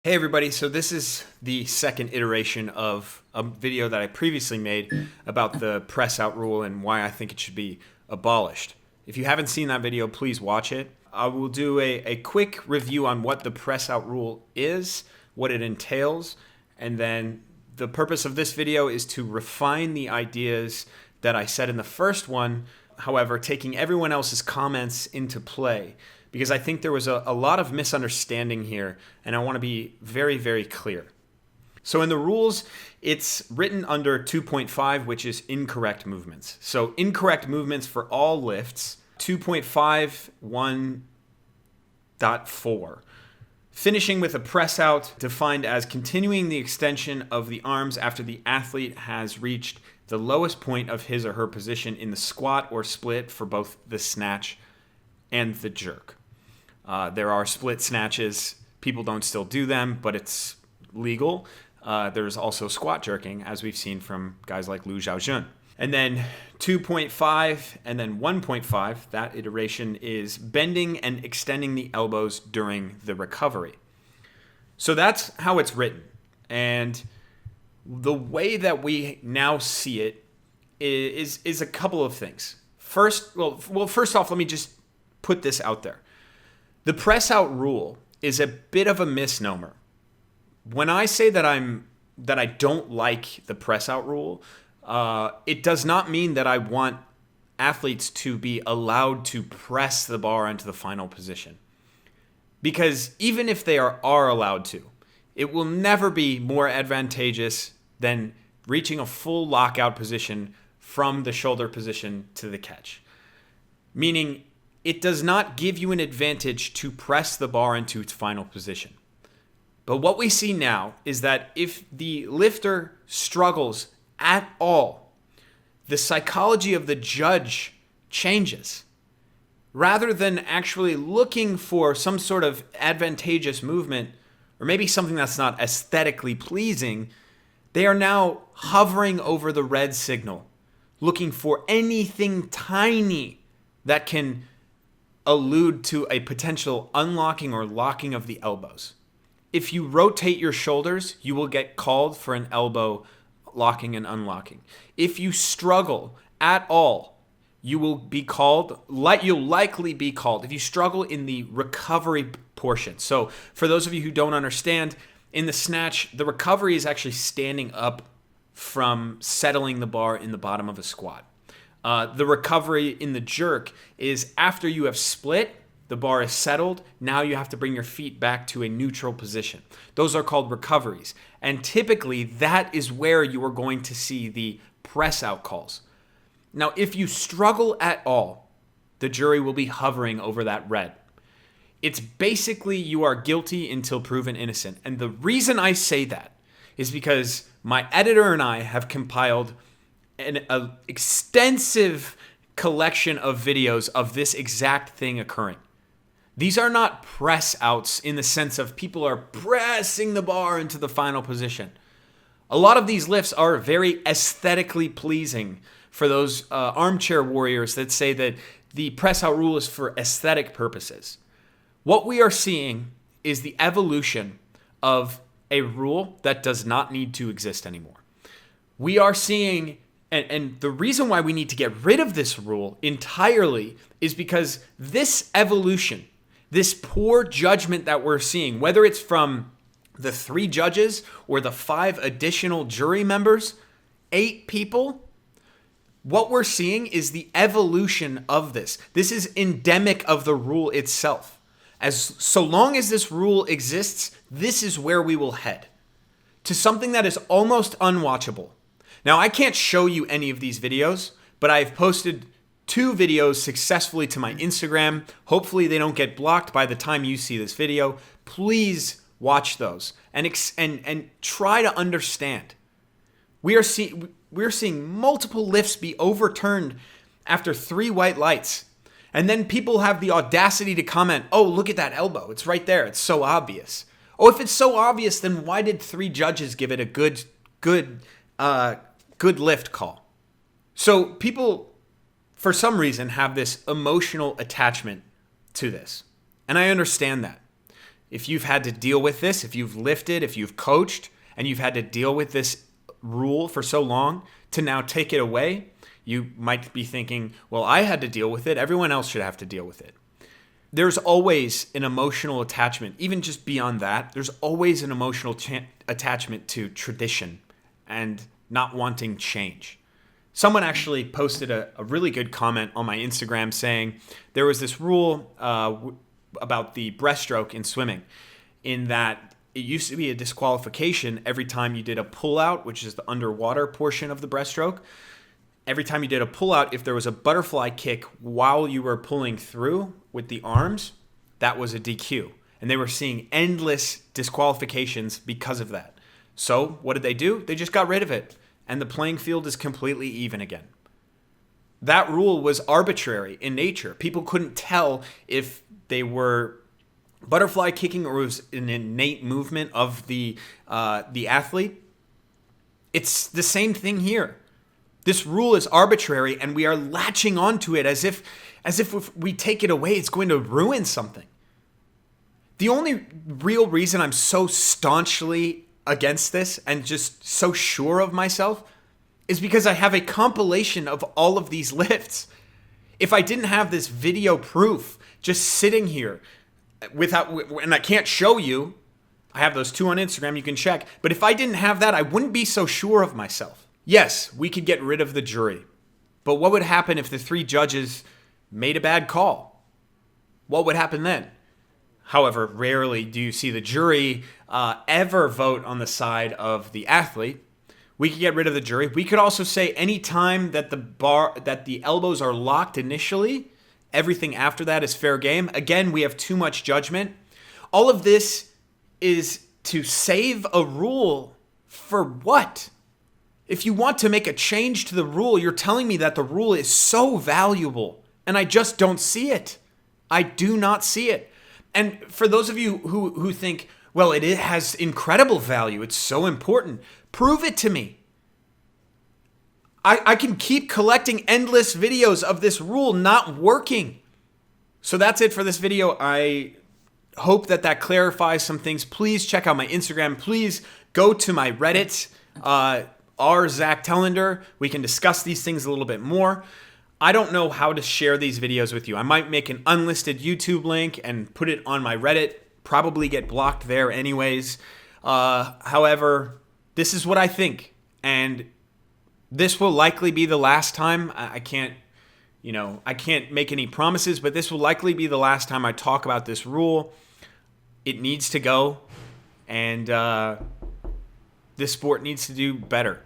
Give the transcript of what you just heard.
Hey everybody, so this is the second iteration of a video that I previously made about the press out rule and why I think it should be abolished. If you haven't seen that video, please watch it. I will do a quick review on what the press out rule is, what it entails, and then the purpose of this video is to refine the ideas that I said in the first one, however, taking everyone else's comments into play. Because I think there was a lot of misunderstanding here, and I want to be very, very clear. So in the rules, it's written under 2.5, which is incorrect movements. So incorrect movements for all lifts, 2.51.4. Finishing with a press out defined as continuing the extension of the arms after the athlete has reached the lowest point of his or her position in the squat or split for both the snatch and the jerk. There are split snatches. People don't still do them, but it's legal. There's also squat jerking, as we've seen from guys like Liu Xiaojun. And then 2.5 and then 1.5, that iteration is bending and extending the elbows during the recovery. So that's how it's written. And the way that we now see it is a couple of things. First off, let me just put this out there. The press out rule is a bit of a misnomer. When I say that I don't like the press out rule, it does not mean that I want athletes to be allowed to press the bar into the final position. Because even if they are allowed to, it will never be more advantageous than reaching a full lockout position from the shoulder position to the catch. Meaning, it does not give you an advantage to press the bar into its final position. But what we see now is that if the lifter struggles at all, the psychology of the judge changes. Rather than actually looking for some sort of advantageous movement, or maybe something that's not aesthetically pleasing, they are now hovering over the red signal, looking for anything tiny that can allude to a potential unlocking or locking of the elbows. If you rotate your shoulders, you will get called for an elbow locking and unlocking. If you struggle at all, you will be called, you'll likely be called if you struggle in the recovery portion. So for those of you who don't understand, in the snatch, the recovery is actually standing up from settling the bar in the bottom of a squat. The recovery in the jerk is after you have split, the bar is settled, now you have to bring your feet back to a neutral position. Those are called recoveries. And typically, that is where you are going to see the press out calls. Now, if you struggle at all, the jury will be hovering over that red. It's basically you are guilty until proven innocent. And the reason I say that is because my editor and I have compiled an extensive collection of videos of this exact thing occurring. These are not press outs in the sense of people are pressing the bar into the final position. A lot of these lifts are very aesthetically pleasing for those armchair warriors that say that the press out rule is for aesthetic purposes. What we are seeing is the evolution of a rule that does not need to exist anymore. We are seeing And the reason why we need to get rid of this rule entirely is because this evolution, this poor judgment that we're seeing, whether it's from the 3 judges or the 5 additional jury members, 8 people, what we're seeing is the evolution of this. This is endemic of the rule itself. So long as this rule exists, this is where we will head, to something that is almost unwatchable. Now, I can't show you any of these videos, but I've posted 2 videos successfully to my Instagram. Hopefully, they don't get blocked by the time you see this video. Please watch those and try to understand. We're seeing multiple lifts be overturned after 3 white lights. And then people have the audacity to comment, "Oh, look at that elbow. It's right there. It's so obvious." Oh, if it's so obvious, then why did 3 judges give it a good lift call? So people, for some reason, have this emotional attachment to this. And I understand that. If you've had to deal with this, if you've lifted, if you've coached, and you've had to deal with this rule for so long, to now take it away, you might be thinking, well, I had to deal with it. Everyone else should have to deal with it. There's always an emotional attachment, even just beyond that. There's always an emotional attachment to tradition and not wanting change. Someone actually posted a really good comment on my Instagram saying there was this rule about the breaststroke in swimming, in that it used to be a disqualification every time you did a pull-out, which is the underwater portion of the breaststroke. Every time you did a pull-out, if there was a butterfly kick while you were pulling through with the arms, that was a DQ. And they were seeing endless disqualifications because of that. So what did they do? They just got rid of it. And the playing field is completely even again. That rule was arbitrary in nature. People couldn't tell if they were butterfly kicking or was an innate movement of the athlete. It's the same thing here. This rule is arbitrary, and we are latching onto it as if if we take it away, it's going to ruin something. The only real reason I'm so staunchly against this and just so sure of myself is because I have a compilation of all of these lifts. If I didn't have this video proof just sitting here and I can't show you, I have those 2 on Instagram, you can check. But if I didn't have that, I wouldn't be so sure of myself. Yes, we could get rid of the jury. But what would happen if the 3 judges made a bad call? What would happen then? However, rarely do you see the jury ever vote on the side of the athlete. We could get rid of the jury. We could also say any time that the elbows are locked initially, everything after that is fair game. Again, we have too much judgment. All of this is to save a rule for what? If you want to make a change to the rule, you're telling me that the rule is so valuable, and I just don't see it. I do not see it. And for those of you who think, well, it has incredible value, it's so important, prove it to me. I can keep collecting endless videos of this rule not working. So that's it for this video. I hope that clarifies some things. Please check out my Instagram. Please go to my Reddit, Zach Tellender. We can discuss these things a little bit more. I don't know how to share these videos with you. I might make an unlisted YouTube link and put it on my Reddit. Probably get blocked there anyways. However, this is what I think. And this will likely be the last time. I can't make any promises, but this will likely be the last time I talk about this rule. It needs to go. And this sport needs to do better.